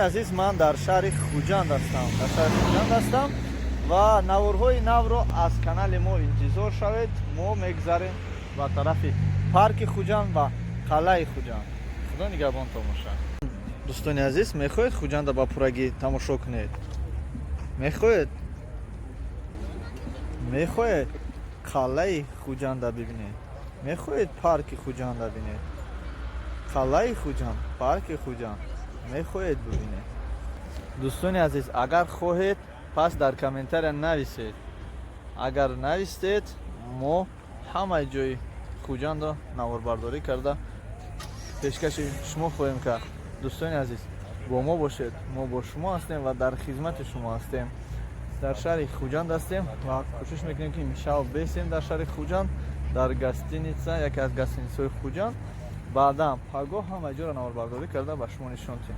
عزیز من در شهر خوجند هستم و نورهای نو رو از کانال ما انتظار شوید. ما میگذاریم و طرف پارک خوجند و قلعه خوجند. خدا نگهبان تماشا. دوستان عزیز، میخواید خوجند با پورگی تماشا کنید؟ میخواید قلعه خوجند ببینید؟ میخواید پارک خوجند ببینید؟ قلعه خوجند، پارک خوجند میخواید ببینید؟ دوستان عزیز، اگر خواهید پس در کامنتر نویسید. اگر نویسید ما همه جای خوجند را نواربرداری کرده پیشکش شما خواهیم کرد. دوستان عزیز، با ما باشید. ما با شما هستیم و در خدمت شما هستیم. در شهر خوجند هستیم و کوشش میکنیم که امشب بیستیم در شهر خوجند، در گستینیتسا، یکی از گستینیتس‌های خوجند. بعدا پگاه همه جا را نواربرداری کرده به شما نشان دهیم.